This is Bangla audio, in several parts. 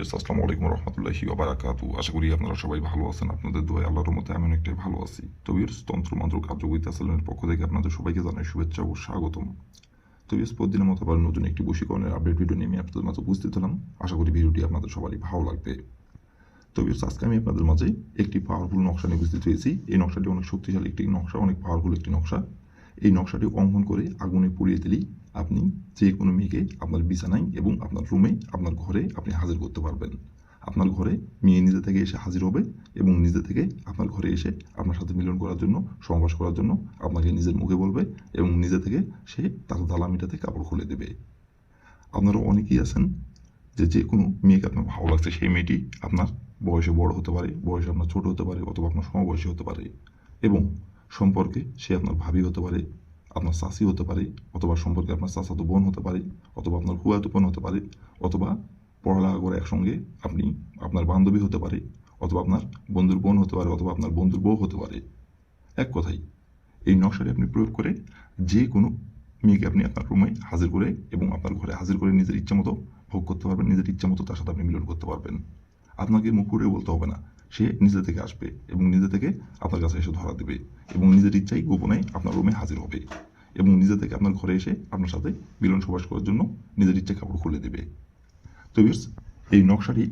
আসসালামু আলাইকুম রহমতুল্লাহি ওয়া বারাকাতুহু। আশা করি আপনারা সবাই ভালো আছেন। আপনাদের দোয়ায় আল্লাহর রহমতে আমি অনেকটাই ভালো আছি। তো ভিউয়ার্স, তন্ত্রমন্ত্র কার্যকরিতা চ্যানেলের পক্ষ থেকে আপনাদের সবাইকে জানাই শুভেচ্ছা ও স্বাগতম। তো ভিউয়ার্স, প্রতিদিনের মতো আবার নতুন একটি বশীকরণের আপডেট ভিডিও নিয়ে আমি আপনাদের মাঝে উপস্থিত হলাম। আশা করি ভিডিওটি আপনাদের সবারই ভালো লাগবে। তো ভিউয়ার্স, আজকে আমি আপনাদের মাঝে একটি পাওয়ারফুল নকশা নিয়ে উপস্থিত হয়েছি। এই নকশাটি অনেক শক্তিশালী একটি নকশা, অনেক পাওয়ারফুল একটি নকশা। এই নকশাটি অঙ্কন করে আগুনে পুড়িয়ে দিলেই আপনি যে কোনো মেয়েকে আপনার বিছানায় এবং আপনার রুমে, আপনার ঘরে আপনি হাজির করতে পারবেন। আপনার ঘরে মেয়ে নিজে থেকে এসে হাজির হবে এবং নিজে থেকে আপনার ঘরে এসে আপনার সাথে মিলন করার জন্য, সহবাস করার জন্য আপনাকে নিজের মুখে বলবে এবং নিজে থেকে সে তার দালামিটাতে কাপড় খুলে দেবে। আপনারা অনেকেই আছেন যে কোনো মেয়েকে আপনার ভালো লাগছে, সেই মেয়েটি আপনার বয়সে বড় হতে পারে, বয়সে আপনার ছোট হতে পারে, অথবা আপনার সমবয়সী হতে পারে এবং সম্পর্কে সে আপনার ভাবি হতে পারে, আপনার চাচি হতে পারে, অথবা সম্পর্কে আপনার চাচাতো বোন হতে পারে, অথবা আপনার ফুয়াতো বোন হতে পারে, অথবা পড়ালেখা করে একসঙ্গে আপনি আপনার বান্ধবী হতে পারে, অথবা আপনার বন্ধুর বোন হতে পারে, অথবা আপনার বন্ধুর বউ হতে পারে। এক কথাই, এই নকশাটি আপনি প্রয়োগ করে যে কোনো মেয়েকে আপনি আপনার রুমে হাজির করে এবং আপনার ঘরে হাজির করে নিজের ইচ্ছা মতো ভোগ করতে পারবেন, নিজের ইচ্ছা মতো তার সাথে আপনি মিলন করতে পারবেন। আপনাকে মুখ ফুটে বলতে হবে না, সে নিজে থেকে আসবে এবং নিজে থেকে আপনার কাছে এসে ধরা দেবে এবং নিজের ইচ্ছাই গোপনে আপনার রুমে হাজির হবে এবং নিজে থেকে আপনার ঘরে এসে আপনার সাথে মিলন সবাস করার জন্য নিজের ইচ্ছে কাপড় খুলে দেবে। তো ভিউয়ার্স, এই নকশাটি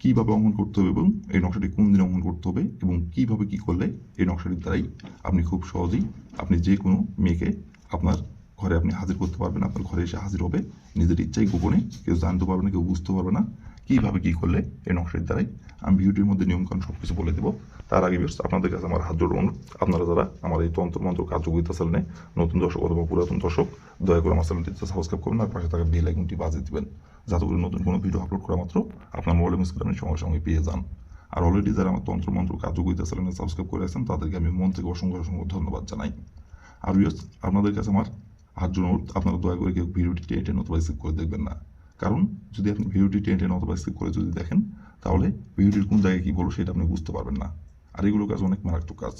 কীভাবে অঙ্কন করতে হবে এবং এই নকশাটি কোন দিনে অঙ্কন করতে হবে এবং কীভাবে কী করলে এই নকশাটির দ্বারাই আপনি খুব সহজেই আপনি যে কোনো মেয়েকে আপনার ঘরে আপনি হাজির করতে পারবেন, আপনার ঘরে এসে হাজির হবে নিজের ইচ্ছাই গোপনে, কেউ জানতে পারবে না, কেউ বুঝতে পারবে না। কীভাবে কী করলে এই নকশাটির দ্বারাই আমি ভিডিওটির মধ্যে নিয়মকানুন সব কিছু বলে দেবো। তার আগে ভিউয়ার্স, আপনাদের কাছে আমার হাত জোড় অনুরোধ, আপনারা যারা আমার এই তন্ত্রমন্ত্র কার্যকরিতা চ্যানেলে নতুন দর্শক অথবা পুরাতন দর্শক, দয়া করে আমার চ্যানেলটিতে সাবস্ক্রাইব করবেন আর পাশে থাকা বেল আইকনটি বাজিয়ে দিবেন, যাতে করে নতুন কোনো ভিডিও আপলোড করা মাত্র আপনার মোবাইলে স্ক্রিনে সঙ্গে সঙ্গে পেয়ে যান। আর অলরেডি যারা আমার তন্ত্রমন্ত্র কার্যকরিতা চ্যানেলে সাবস্ক্রাইব করে আছেন তাদেরকে আমি মন থেকে অসংখ্য অসংখ্য ধন্যবাদ জানাই। আর ভিউয়ার্স, আপনাদের কাছে আমার হাত জোড় অনুরোধ, আপনারা দয়া করে কেউ ভিডিওটি টেনে টেনে অথবা স্কিপ করে দেখবেন না। কারণ যদি আপনি ভিডিওটি টেনে টেনে অথবা স্কিপ করে যদি দেখেন, তাহলে ভিডিওটির কোন জায়গায় কী বলবো সেটা আপনি বুঝতে পারবেন না। আর এগুলো কাজ অনেক মারাত্মক কাজ।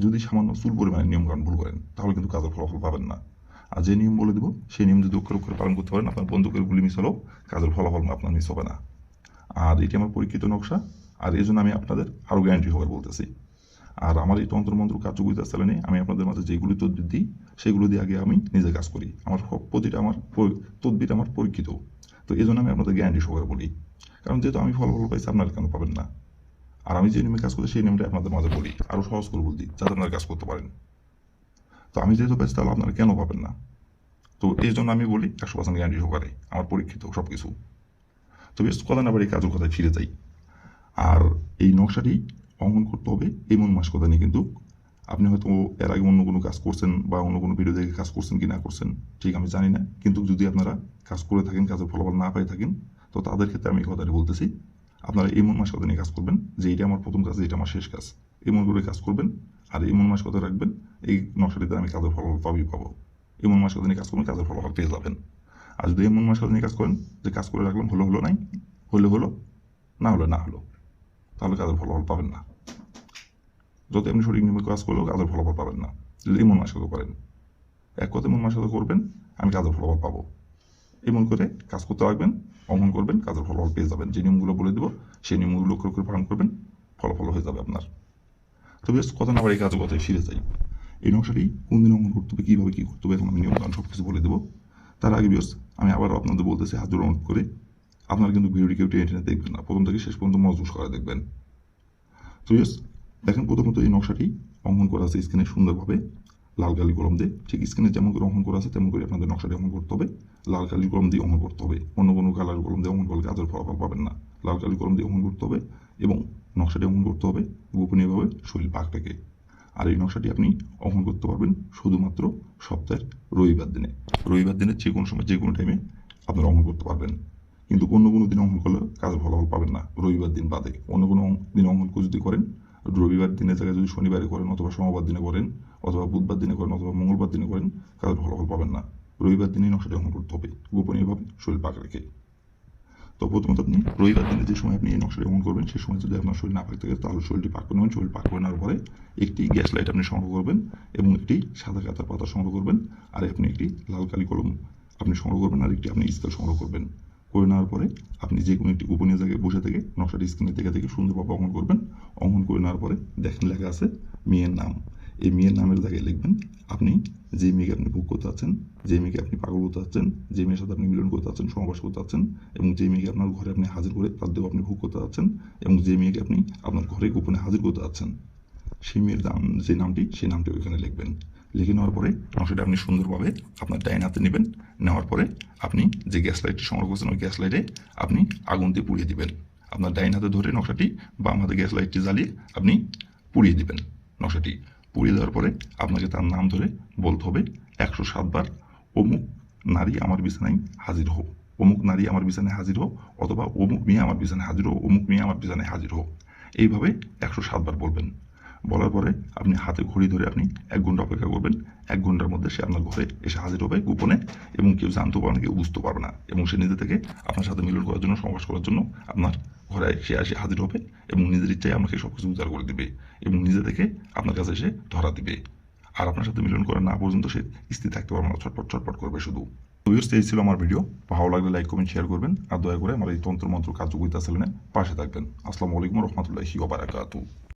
যদি সামান্য চুল পরিমাণে নিয়মকানুন ভুল করেন, তাহলে কিন্তু কাজের ফলাফল পাবেন না। আর যে নিয়ম বলে দেবো সেই নিয়ম যদি অক্ষরে অক্ষরে পালন করতে পারেন, আপনার বন্দুকের গুলি মিস হলেও কাজের ফলাফল আপনার মিস হবে না। আর এটি আমার পরীক্ষিত নকশা, আর এই জন্য আমি আপনাদের আরও গ্যারান্টি হবে বলতেছি। আর আমার এই তন্ত্রমন্ত্র কার্যকরিতা চ্যানেলে আমি আপনাদের মাঝে যেগুলি তদবির দিই, সেগুলো দিয়ে আগে আমি নিজে কাজ করি। আমার প্রতিটা আমার তদবির আমার পরীক্ষিত। তো এই জন্য আমি আপনাদের গ্যারান্টি সহকারে বলি, কারণ যেহেতু আমি ফলাফল পাইছি, আপনারা কেন পাবেন না? আর আমি যে নিয়মে কাজ করি সেই নিয়মটা আপনাদের মাঝে বলি, আরও সহজ করে বলি, যাতে আপনারা কাজ করতে পারেন। তো আমি যেহেতু পাইছি, তাহলে আপনারা কেন পাবেন না? তো এই জন্য আমি বলি 100% গ্যারান্টি সহকারে, আমার পরীক্ষিত সব কিছু। তো বেশ কথা না বাড়ি কাজের কথায় ফিরে যাই। আর এই নকশাটি অঙ্কন করতে হবে এমন মানসিকতা নিয়ে, কিন্তু আপনি হয়তো এর আগে অন্য কোনো কাজ করছেন বা অন্য কোনো ভিডিও দেখে কাজ করছেন কি না করছেন ঠিক আমি জানি না, কিন্তু যদি আপনারা কাজ করে থাকেন, কাজের ফলাফল না পেয়ে থাকেন, তো তাদের ক্ষেত্রে আমি কথাটা বলতেছি, আপনারা এমন মানসিকতা নিয়ে কাজ করবেন যে এটা আমার প্রথম কাজ, এটা আমার শেষ কাজ, এমন করে কাজ করবেন। আর এমন মানসিকতা রাখবেন, এই নকশাটি দ্বারা আমি কাজের ফলাফল পাবো। এমন মানসিকতা নিয়ে কাজ করবেন, কাজের ফলাফল পেয়ে যাবেন। আর যদি এমন মানসিকতা নিয়ে কাজ করেন যে কাজ করে রাখলাম, হলো নাই, হলো, না হলো, তাহলে কাজের ফলাফল পাবেন না। যত আপনি সঠিক নিয়মে কাজ করলেও কাজের ফলাফল পাবেন না, যদি এমন মানসিকতা করেন। এক কথা এমন মানসিকতা করবেন, আমি কাজের ফলাফল পাবো, এমন করে কাজ করতে রাখবেন, অঙ্কন করবেন, কাজের ফলাফল পেয়ে যাবেন। যে নিয়মগুলো বলে দেবো সেই নিয়মগুলো লক্ষ্য করে পালন করবেন, ফলাফল হয়ে যাবে আপনার। তো বেশ কথা না আবার এই কাজের কথায় ফিরে যাই। এই নকশাটি কোন দিন অঙ্কন করতে হবে, কীভাবে কী করতে হবে, এখন আমি নিয়মকানুন সব কিছু বলে দেবো। তার আগে বেশ আমি আবারও আপনাদের বলতেছি, হাত জোড় অনুরোধ করে আপনারা কিন্তু ভিডিওটি কেউ টেনে টেনে দেখবেন না, প্রথম থেকে শেষ পর্যন্ত মনোযোগ করে দেখবেন। তো বেশ দেখেন, প্রথমত এই নকশাটি অঙ্কন করা আছে স্ক্রিনে সুন্দরভাবে লাল কালি কলম দিয়ে, ঠিক স্ক্রিনে যেমন করে অঙ্কন করা আছে তেমন করে আপনাদের নকশাটি অঙ্কন করতে হবে। লাল কালি কলম দিয়ে অঙ্কন করতে হবে, অন্য কোনো কালার কলম দিয়ে অঙ্কন করলে কাজের ফলাফল পাবেন না। লাল কালি কলম দিয়ে অঙ্কন করতে হবে এবং নকশাটি অঙ্কন করতে হবে গোপনীয়ভাবে শরীর পাক রেখে। আর এই নকশাটি আপনি অঙ্কন করতে পারবেন শুধুমাত্র সপ্তাহের রবিবার দিনে। রবিবার দিনে যে কোনো সময় যে কোনো টাইমে আপনারা অঙ্কন করতে পারবেন, কিন্তু অন্য কোনো দিন অঙ্কন করলে কাজের ফলাফল পাবেন না। রবিবার দিন বাদে অন্য কোনো দিন অঙ্কন যদি করেন, রবিবার দিনের জায়গায় যদি শনিবারে করেন, অথবা সোমবার দিনে করেন, অথবা বুধবার দিনে করেন, অথবা মঙ্গলবার দিনে করেন, কাজের ফলাফল পাবেন না। রবিবার দিনেই নকশাটি অঙ্কন করতে হবে গোপনীয়ভাবে শরীর পাক রেখে। তো প্রথমত আপনি রবিবার দিনে যে সময় আপনি এই নকশাটি অঙ্কন করবেন, সেই সময় যদি আপনার শরীর না পাক থাকে, তাহলে শরীরটি পাক করে নেবেন। শরীর পাক করে নেওয়ার পরে একটি গ্যাস লাইট আপনি সংগ্রহ করবেন এবং একটি সাদা কাতার পাতা সংগ্রহ করবেন, আর আপনি একটি লাল কালি কলম আপনি সংগ্রহ করবেন, আর একটি আপনি স্কেল সংগ্রহ করবেন। করে নেওয়ার পরে আপনি যে কোনো একটি গোপনীয় জায়গায় বসে থেকে নকশাটি স্ক্রিনে থেকে সুন্দরভাবে অঙ্কন করবেন। অঙ্কন করে নেওয়ার পরে দেখেন লেখা আছে মেয়ের নাম। এই মেয়ের নামের জায়গায় লিখবেন আপনি যে মেয়েকে আপনি ভোগ করতে চাচ্ছেন, যে মেয়েকে আপনি পাগল করতে চাচ্ছেন, যে মেয়ের সাথে আপনি মিলন করতে চাচ্ছেন, সহবাস করতে চাচ্ছেন, এবং যে মেয়েকে আপনার ঘরে আপনি হাজির করে তার দেহ আপনি ভোগ করতে চাচ্ছেন, এবং যে মেয়েকে আপনি আপনার ঘরে গোপনে হাজির করতে চাচ্ছেন, সেই মেয়ের যে নামটি সেই নামটি ওইখানে লিখবেন। লিখে নেওয়ার পরে নকশাটা আপনি সুন্দরভাবে আপনার ডাইন হাতে নেবেন। নেওয়ার পরে আপনি যে গ্যাস লাইটটি সংগ্রহ করছেন ওই গ্যাস লাইটে আপনি আগুন দিয়ে পুড়িয়ে দিবেন। আপনার ডাইন হাতে ধরে নকশাটি বাম হাতে গ্যাস লাইটটি জ্বালিয়ে আপনি পুড়িয়ে দিবেন। নকশাটি পুড়িয়ে দেওয়ার পরে আপনাকে তার নাম ধরে বলতে হবে 107 বার, অমুক নারী আমার বিছানায় হাজির হো, অমুক নারী আমার বিছানায় হাজির হো, অথবা অমুক মেয়ে আমার বিছানায় হাজির হো, অমুক মেয়ে আমার বিছানায় হাজির হো। এইভাবে 107 বার বলবেন। বলার পরে আপনি হাতে ঘড়ি ধরে আপনি 1 ঘন্টা অপেক্ষা করবেন। 1 ঘন্টার মধ্যে সে আপনার ঘরে এসে হাজির হবে গোপনে, এবং কেউ জানতেও পারবে না, কেউ বুঝতে পারবে না, এবং সে নিজে থেকে আপনার সাথে মিলন করার জন্য, সহবাস করার জন্য আপনার ঘরে সে এসে হাজির হবে, এবং নিজের ইচ্ছায় আপনাকে সব কিছু উজাড় করে দিবে, এবং নিজে থেকে আপনার কাছে এসে ধরা দিবে। আর আপনার সাথে মিলন করা না পর্যন্ত সে স্থির থাকতে পারবে না, ছটপট ছটপট করবে শুধু। এই ছিল আমার ভিডিও। ভালো লাগলে লাইক কমেন্ট শেয়ার করবেন, আর দয়া করে আমার এই তন্ত্র মন্ত্র কার্যকরিতা চ্যানেলে পাশে থাকবেন। আসসালামু আলাইকুম রহমতুল্লাহি ওয়া বারাকাতুহু।